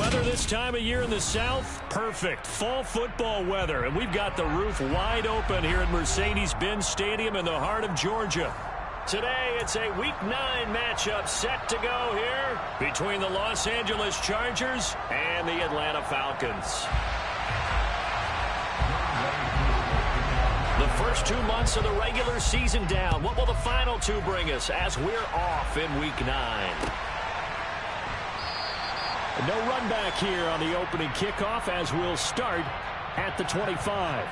Weather this time of year in the South, perfect. Fall football weather, and we've got the roof wide open here at Mercedes-Benz Stadium in the heart of Georgia. Today, it's a Week 9 matchup set to go here between the Los Angeles Chargers and the Atlanta Falcons. The first 2 months of the regular season down. What will the final 2 bring us as we're off in Week 9? No run back here on the opening kickoff as we'll start at the 25.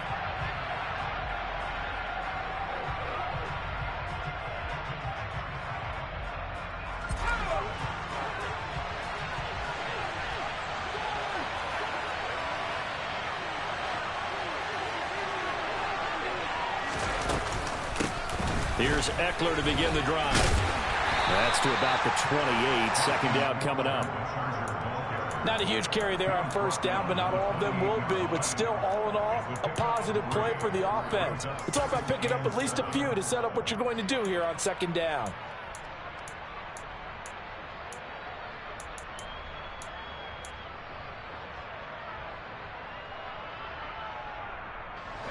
Here's Eckler to begin the drive. That's to about the 28. Second down coming up. Not a huge carry there on first down, but not all of them will be. But still, all in all, a positive play for the offense. It's all about picking up at least a few to set up what you're going to do here on second down.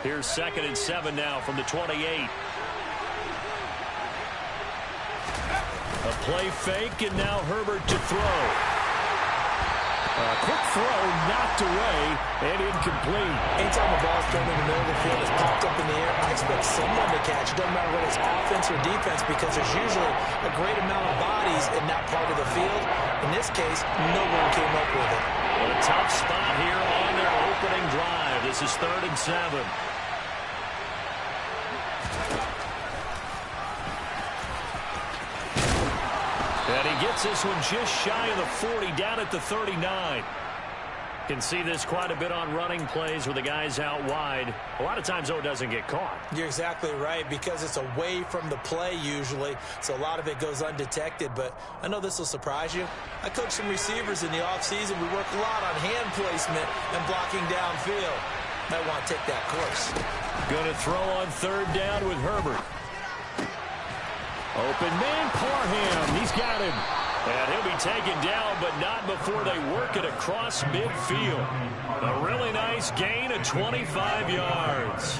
Here's 2nd and 7 now from the 28. A play fake, and now Herbert to throw. A quick throw, knocked away, and incomplete. Anytime a ball's thrown in the middle of the field, it's popped up in the air, I expect someone to catch. It doesn't matter whether it's offense or defense, because there's usually a great amount of bodies in that part of the field. In this case, no one came up with it. A tough spot here on their opening drive. This is 3rd and 7. And he gets this one just shy of the 40, down at the 39. Can see this quite a bit on running plays with the guys out wide. A lot of times, though, it doesn't get caught. You're exactly right, because it's away from the play usually, so a lot of it goes undetected. But I know this will surprise you. I coach some receivers in the offseason. We work a lot on hand placement and blocking downfield. Might want to take that course. Going to throw on 3rd down with Herbert. Open man, Parham. He's got him. And he'll be taken down, but not before they work it across midfield. A really nice gain of 25 yards.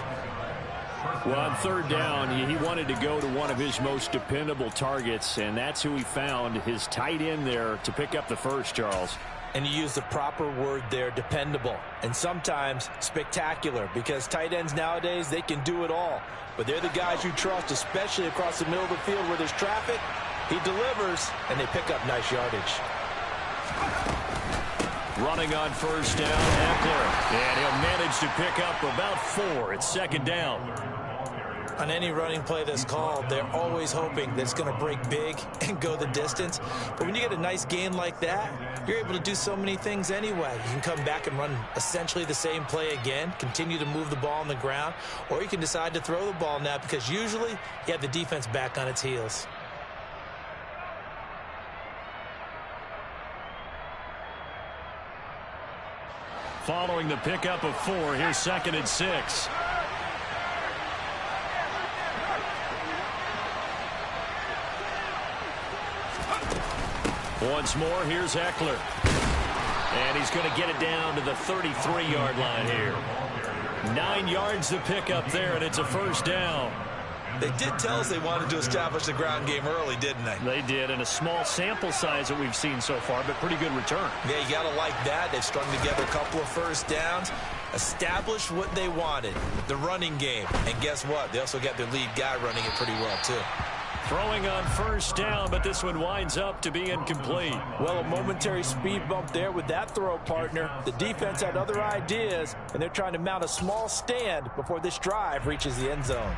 Well, on 3rd down, he wanted to go to one of his most dependable targets, and that's who he found, his tight end there, to pick up the first, Charles. And you use the proper word there, dependable. And sometimes spectacular, because tight ends nowadays, they can do it all. But they're the guys you trust, especially across the middle of the field where there's traffic. He delivers, and they pick up nice yardage. Running on 1st down, Eckler. And he'll manage to pick up about 4. It's 2nd down. On any running play that's called, they're always hoping that it's going to break big and go the distance. But when you get a nice gain like that, you're able to do so many things anyway. You can come back and run essentially the same play again, continue to move the ball on the ground, or you can decide to throw the ball now, because usually you have the defense back on its heels. Following the pickup of 4, here's 2nd and 6. Once more, here's Eckler. And he's going to get it down to the 33-yard line here. 9 yards to pick up there, and it's a 1st down. They did tell us they wanted to establish the ground game early, didn't they? They did, and a small sample size that we've seen so far, but pretty good return. Yeah, you got to like that. They've strung together a couple of 1st downs, established what they wanted, the running game. And guess what? They also got their lead guy running it pretty well, too. Throwing on 1st down, but this one winds up to be incomplete. Well, a momentary speed bump there with that throw, partner. The defense had other ideas, and they're trying to mount a small stand before this drive reaches the end zone.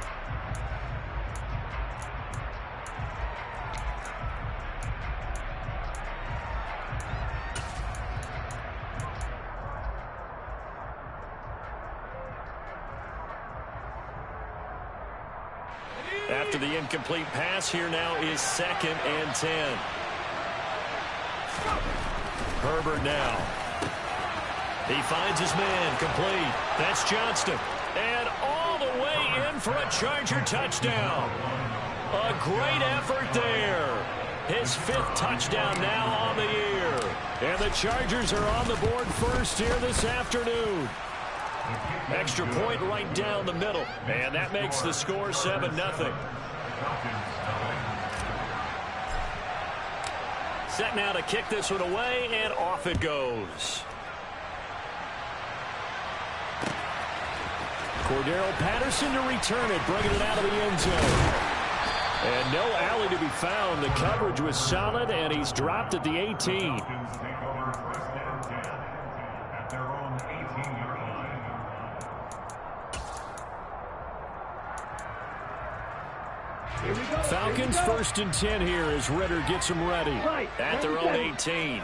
After the incomplete pass, here now is 2nd and 10. Herbert now. He finds his man, complete. That's Johnston. And all the way in for a Charger touchdown. A great effort there. His 5th touchdown now on the year. And the Chargers are on the board first here this afternoon. Extra point right down the middle. And that makes the score 7-0. Set now to kick this one away, and off it goes. Cordero Patterson to return it, bringing it out of the end zone. And no alley to be found. The coverage was solid, and he's dropped at the 18. Falcons 1st and 10 here as Ritter gets them ready at their own 18.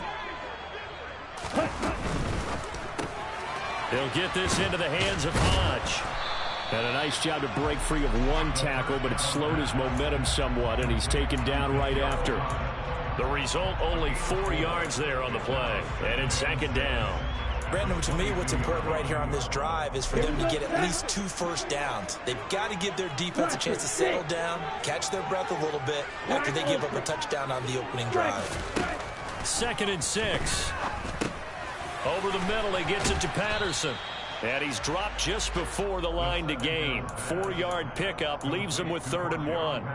They'll get this into the hands of Hodge. And a nice job to break free of one tackle, but it slowed his momentum somewhat, and he's taken down right after. The result, only 4 yards there on the play, and it's 2nd down. Brandon, to me, what's important right here on this drive is for them to get at least 2 first downs. They've got to give their defense a chance to settle down, catch their breath a little bit after they give up a touchdown on the opening drive. 2nd and 6. Over the middle, he gets it to Patterson. And he's dropped just before the line to gain. 4-yard pickup leaves him with 3rd and 1.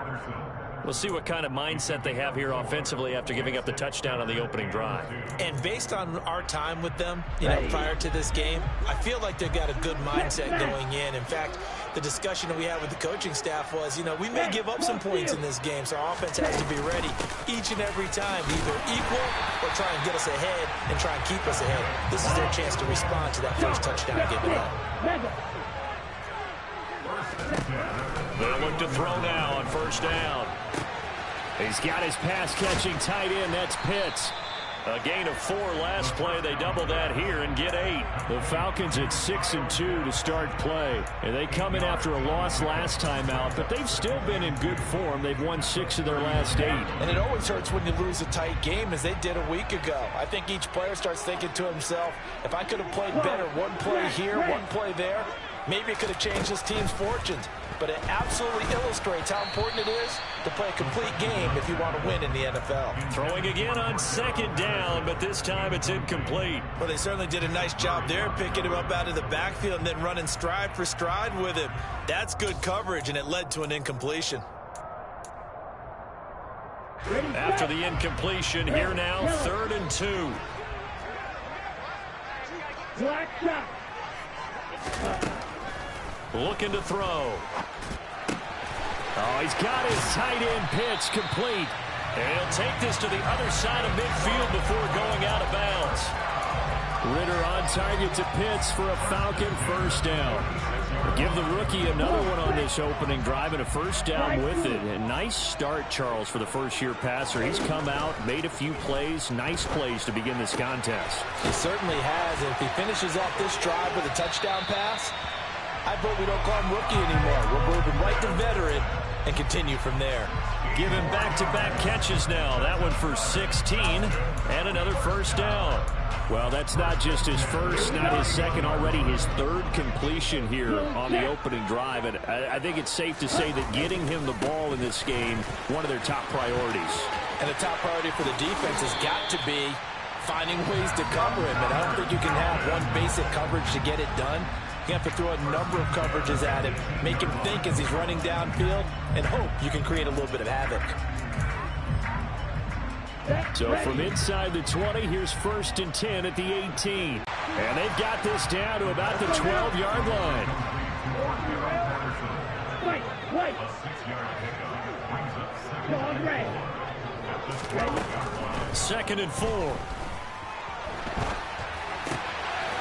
We'll see what kind of mindset they have here offensively after giving up the touchdown on the opening drive. And based on our time with them, prior to this game, I feel like they've got a good mindset going in. In fact, the discussion that we had with the coaching staff was, we may give up some points in this game, so our offense has to be ready each and every time, either equal or try and get us ahead and try and keep us ahead. This is their chance to respond to that first touchdown given up. They'll look to throw now on 1st down. He's got his pass-catching tight end. That's Pitts. A gain of 4 last play. They double that here and get 8. The Falcons at 6-2 to start play. And they come in after a loss last time out, but they've still been in good form. They've won 6 of their last 8. And it always hurts when you lose a tight game, as they did a week ago. I think each player starts thinking to himself, if I could have played better, one play here, one play there, maybe it could have changed this team's fortunes. But it absolutely illustrates how important it is to play a complete game if you want to win in the NFL. Throwing again on 2nd down, but this time it's incomplete. Well, they certainly did a nice job there, picking him up out of the backfield and then running stride for stride with him. That's good coverage, and it led to an incompletion. After the incompletion, here now, 3rd and 2. Looking to throw. Oh, he's got his tight end Pitts complete. And he'll take this to the other side of midfield before going out of bounds. Ritter on target to Pitts for a Falcon 1st down. Give the rookie another one on this opening drive and a 1st down with it. A nice start, Charles, for the first-year passer. He's come out, made a few plays, nice plays to begin this contest. He certainly has. And if he finishes off this drive with a touchdown pass, I vote we don't call him rookie anymore. We'll move him right to veteran and continue from there. Give him back-to-back catches now. That one for 16 and another 1st down. Well, that's not just his first, not his second, already his 3rd completion here on the opening drive. And I think it's safe to say that getting him the ball in this game, one of their top priorities. And the top priority for the defense has got to be finding ways to cover him. And I don't think you can have one basic coverage to get it done. You have to throw a number of coverages at him, make him think as he's running downfield, and hope you can create a little bit of havoc. So from inside the 20, here's 1st and 10 at the 18. And they've got this down to about the 12-yard line. 2nd and 4.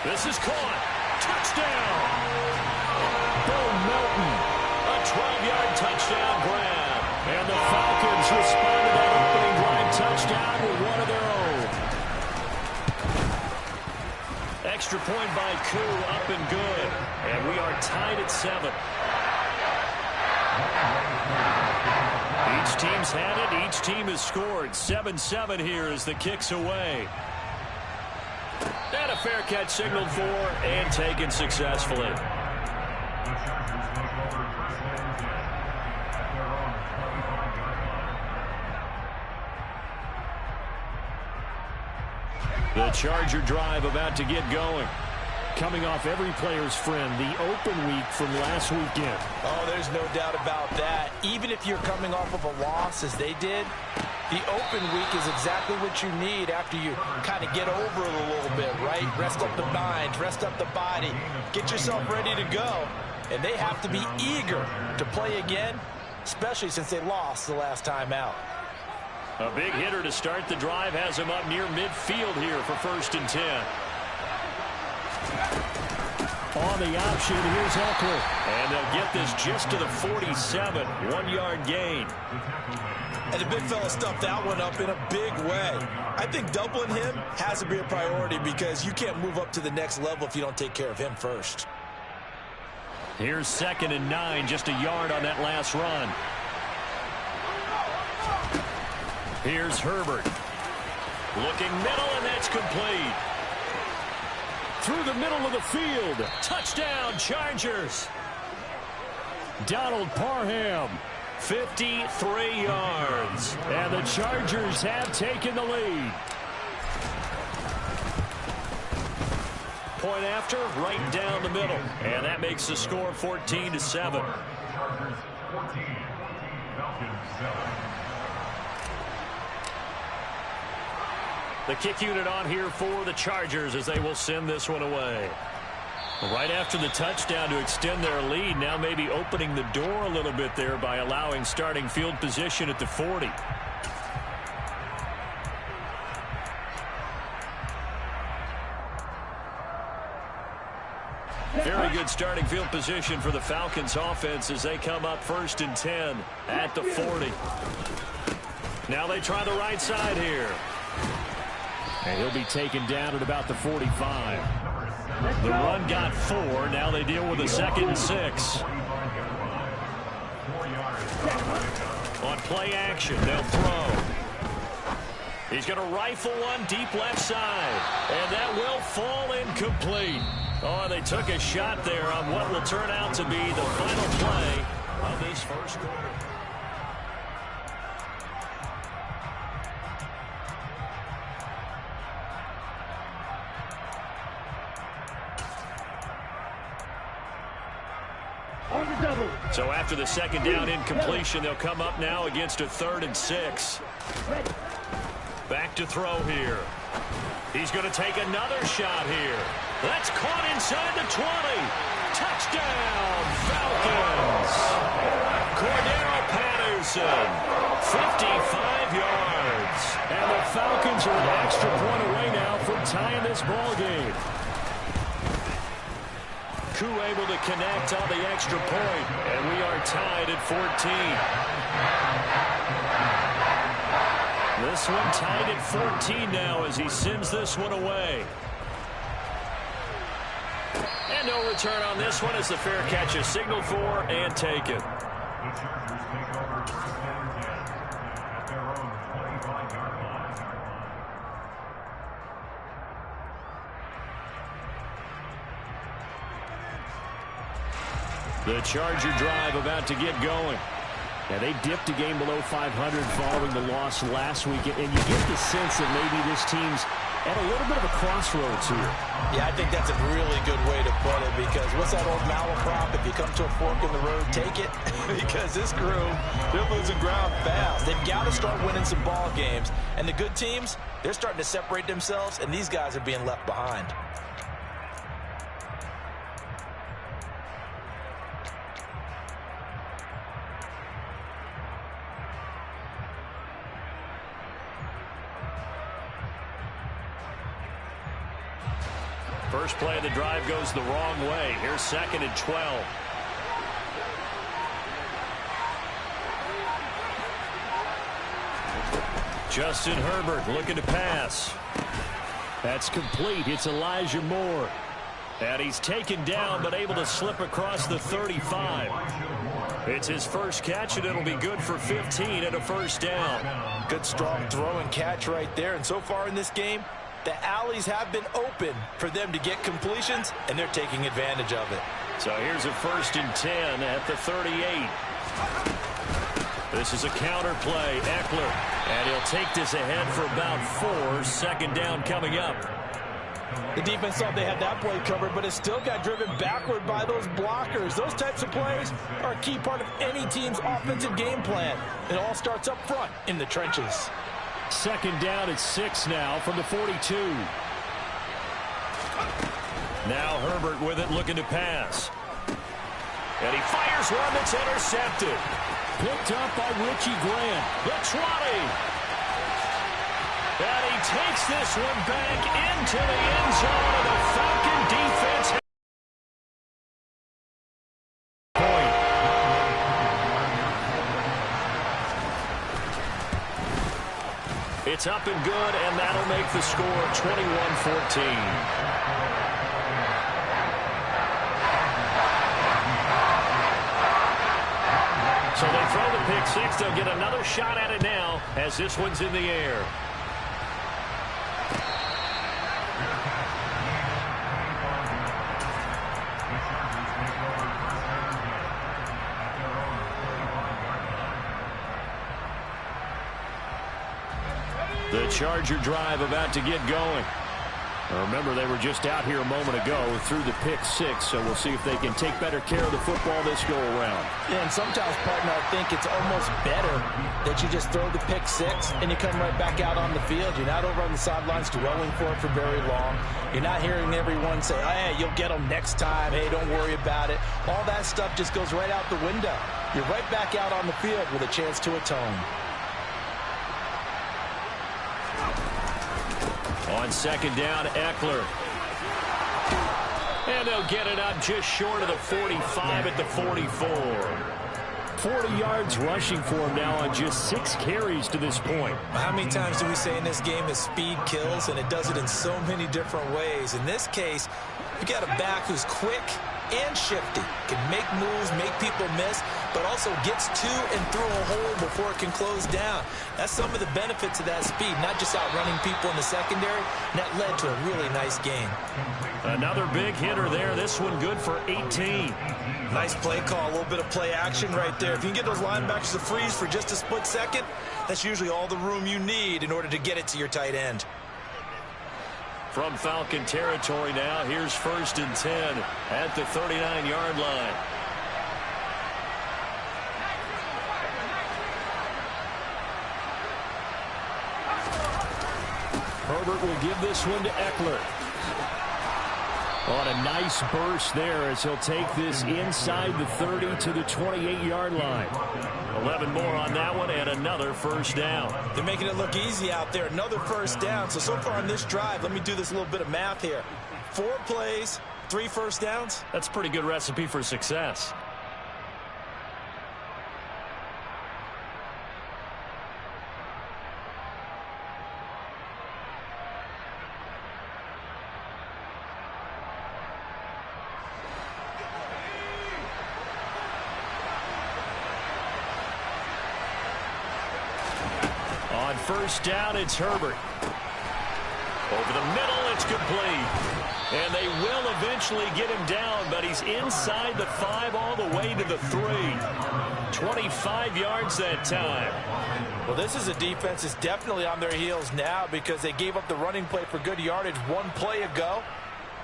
This is caught. Touchdown! Bo Melton, a 12-yard touchdown grab. And the Falcons respond to that opening drive touchdown with one of their own. Extra point by Koo, up and good. And we are tied at 7. Each team's had it. Each team has scored. 7-7 here as the kick's away. And a fair catch signaled for and taken successfully. The Charger drive about to get going. Coming off every player's friend, the open week from last weekend. Oh, there's no doubt about that. Even if you're coming off of a loss as they did, the open week is exactly what you need after you kind of get over it a little bit, right? Rest up the mind, rest up the body, get yourself ready to go. And they have to be eager to play again, especially since they lost the last time out. A big hitter to start the drive has him up near midfield here for 1st and 10. On the option, here's Ekeler. And they'll get this just to the 47, 1-yard gain. And the big fella stuffed that one up in a big way. I think doubling him has to be a priority because you can't move up to the next level if you don't take care of him first. Here's 2nd and 9, just a yard on that last run. Here's Herbert. Looking middle, and that's complete. Through the middle of the field. Touchdown, Chargers. Donald Parham, 53 yards. And the Chargers have taken the lead. Point after, right down the middle. And that makes the score 14-7. The kick unit on here for the Chargers as they will send this one away. Right after the touchdown to extend their lead, now maybe opening the door a little bit there by allowing starting field position at the 40. Very good starting field position for the Falcons offense as they come up 1st and 10 at the 40. Now they try the right side here. And he'll be taken down at about the 45. The run got 4. Now they deal with a 2nd and 6. On play action, they'll throw. He's going to rifle one deep left side. And that will fall incomplete. Oh, they took a shot there on what will turn out to be the final play of this first quarter. So after the 2nd down incompletion, they'll come up now against a 3rd and 6. Back to throw here. He's going to take another shot here. That's caught inside the 20. Touchdown, Falcons. Cordero Patterson, 55 yards. And the Falcons are an extra point away now from tying this ball game. Koo able to connect on the extra point, and we are tied at 14. This one tied at 14 now as he sends this one away. And no return on this one as the fair catch is signaled for and taken. The Charger drive about to get going. Yeah, they dipped a game below 500 following the loss last week, and you get the sense that maybe this team's at a little bit of a crossroads here. Yeah, I think that's a really good way to put it because what's that old malaprop? If you come to a fork in the road, take it. Because this crew, they're losing ground fast. They've got to start winning some ball games. And the good teams, they're starting to separate themselves, and these guys are being left behind. First play of the drive goes the wrong way. Here's 2nd and 12. Justin Herbert looking to pass. That's complete. It's Elijah Moore. And he's taken down but able to slip across the 35. It's his first catch, and it'll be good for 15 and a first down. Good strong throw and catch right there. And so far in this game, the alleys have been open for them to get completions, and they're taking advantage of it. So here's a 1st and 10 at the 38. This is a counter play. Ekeler. And he'll take this ahead for about 4. Second down coming up. The defense thought they had that play covered, but it still got driven backward by those blockers. Those types of plays are a key part of any team's offensive game plan. It all starts up front in the trenches. Second down at 6 now from the 42. Now Herbert with it, looking to pass. And he fires one that's intercepted. Picked up by Richie Grant. The 20. And he takes this one back into the end zone, and the Falcon defense. It's up and good, and that'll make the score 21-14. So they throw the pick six. They'll get another shot at it now as this one's in the air. The Charger drive about to get going. Remember, they were just out here a moment ago through the pick six, so we'll see if they can take better care of the football this go-around. Yeah, and sometimes, partner, I think it's almost better that you just throw the pick six and you come right back out on the field. You're not over on the sidelines dwelling for it for very long. You're not hearing everyone say, hey, you'll get them next time. Hey, don't worry about it. All that stuff just goes right out the window. You're right back out on the field with a chance to atone. On second down, Ekeler. And they'll get it up just short of the 45 at the 44. 40 yards rushing for him now on just 6 carries to this point. How many times do we say in this game that speed kills, and it does it in so many different ways? In this case, you got a back who's quick and shifty, can make moves, make people miss, but also gets to and through a hole before it can close down. That's some of the benefits of that speed, not just outrunning people in the secondary, and that led to a really nice game. Another big hitter there. This one good for 18. Nice play call, a little bit of play action right there. If you can get those linebackers to freeze for just a split second, that's usually all the room you need in order to get it to your tight end. From Falcon territory now, here's 1st and 10 at the 39-yard line. Herbert will give this one to Ekeler. On a nice burst there as he'll take this inside the 30 to the 28-yard line. 11 more on that one and another first down. They're making it look easy out there. Another first down. So far on this drive, let me do this little bit of math here. 4 plays, 3 first downs. That's a pretty good recipe for success. First down, it's Herbert. Over the middle, it's complete. And they will eventually get him down, but he's inside the 5 all the way to the 3. 25 yards that time. Well, this is a defense that's definitely on their heels now because they gave up the running play for good yardage 1 play ago.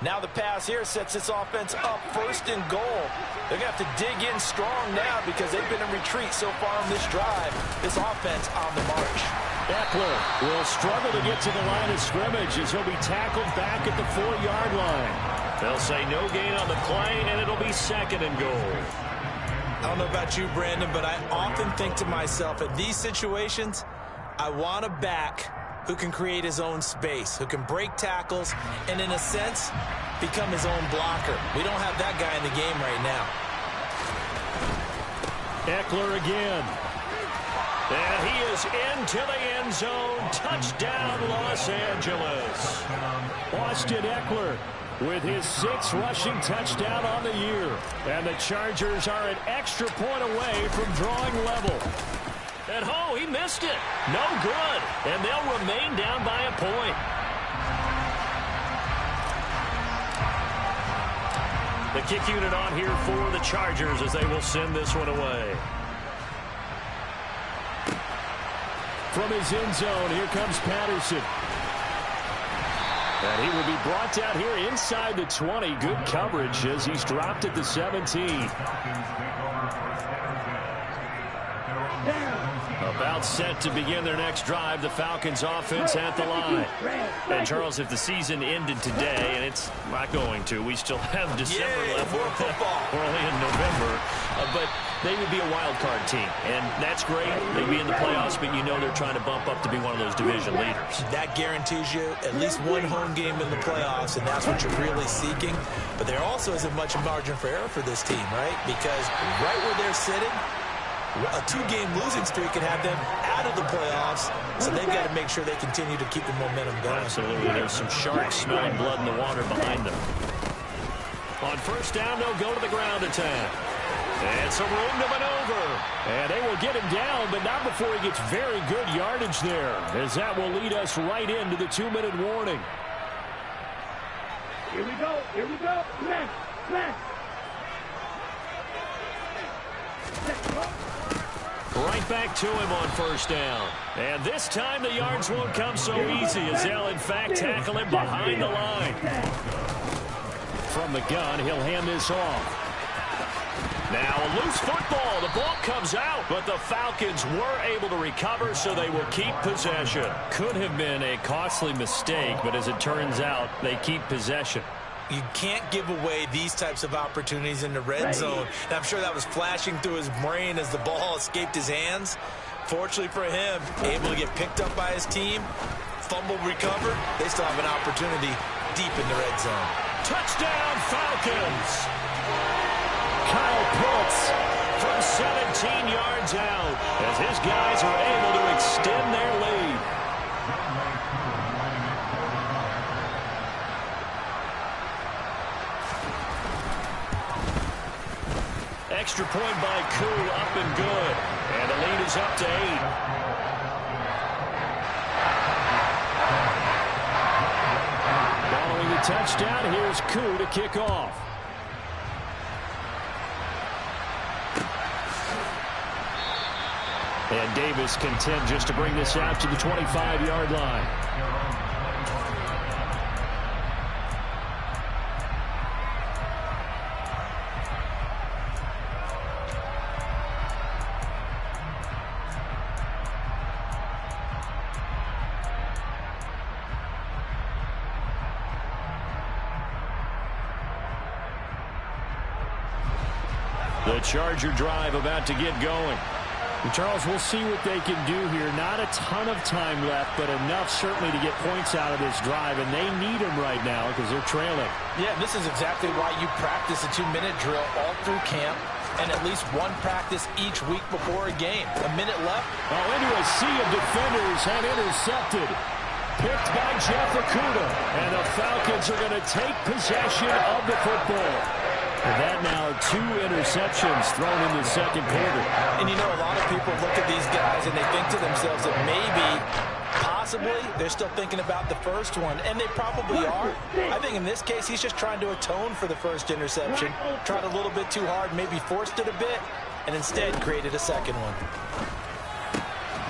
Now the pass here sets this offense up 1st and goal. They're going to have to dig in strong now because they've been in retreat so far on this drive. This offense on the march. Ekeler will struggle to get to the line of scrimmage as he'll be tackled back at the 4-yard line. They'll say no gain on the play, and it'll be 2nd and goal. I don't know about you, Brandon, but I often think to myself, in these situations, I want a back who can create his own space, who can break tackles, and in a sense, become his own blocker. We don't have that guy in the game right now. Ekeler again. And he is into the end zone. Touchdown, Los Angeles. Austin Ekeler with his 6th rushing touchdown on the year. And the Chargers are an extra point away from drawing level. And oh, he missed it. No good. And they'll remain down by a point. The kick unit on here for the Chargers as they will send this one away. from his end zone. Here comes Patterson. And he will be brought down here inside the 20. Good coverage as he's dropped at the 17. About set to begin their next drive. The Falcons offense at the line. And Charles, if the season ended today, and it's not going to, we still have December left. More football. We're only in November. But they would be a wild card team. And that's great. They'd be in the playoffs, but you know they're trying to bump up to be one of those division leaders. That guarantees you at least one home game in the playoffs, and that's what you're really seeking. But there also isn't much margin for error for this team, right? Because right where they're sitting, a 2-game losing streak could have them out of the playoffs, so they've got to make sure they continue to keep the momentum going. Absolutely. There's some sharks smelling blood in the water behind them. On first down, they'll go to the ground attack. And some room to maneuver. And they will get him down, but not before he gets very good yardage there, as that will lead us right into the 2-minute warning. Here we go. Here we go. Smash. Smash. Right back to him on first down. And this time the yards won't come so easy as they'll, in fact, tackle him behind the line. From the gun, he'll hand this off. Now a loose football. The ball comes out, but the Falcons were able to recover, so they will keep possession. Could have been a costly mistake, but as it turns out, they keep possession. You can't give away these types of opportunities in the red zone. And I'm sure that was flashing through his brain as the ball escaped his hands. Fortunately for him, able to get picked up by his team, fumble recovered. They still have an opportunity deep in the red zone. Touchdown, Falcons! Kyle Pitts from 17 yards out as his guys are able to extend their lead. Extra point by Koo, up and good. And the lead is up to 8. Following the touchdown, here's Koo to kick off. And Davis content just to bring this out to the 25-yard line. The Charger drive about to get going. And Charles, we'll see what they can do here. Not a ton of time left, but enough certainly to get points out of this drive, and they need them right now because they're trailing. Yeah, this is exactly why you practice a 2-minute drill all through camp and at least one practice each week before a game. A minute left. Oh, into a sea of defenders and intercepted. Picked by Jeff Okudah. And the Falcons are going to take possession of the football. And that now 2 interceptions thrown in the second quarter. And you know, a lot of people look at these guys and they think to themselves that maybe, possibly, they're still thinking about the first one. And they probably are. I think in this case, he's just trying to atone for the first interception. Tried a little bit too hard, maybe forced it a bit, and instead created a second one.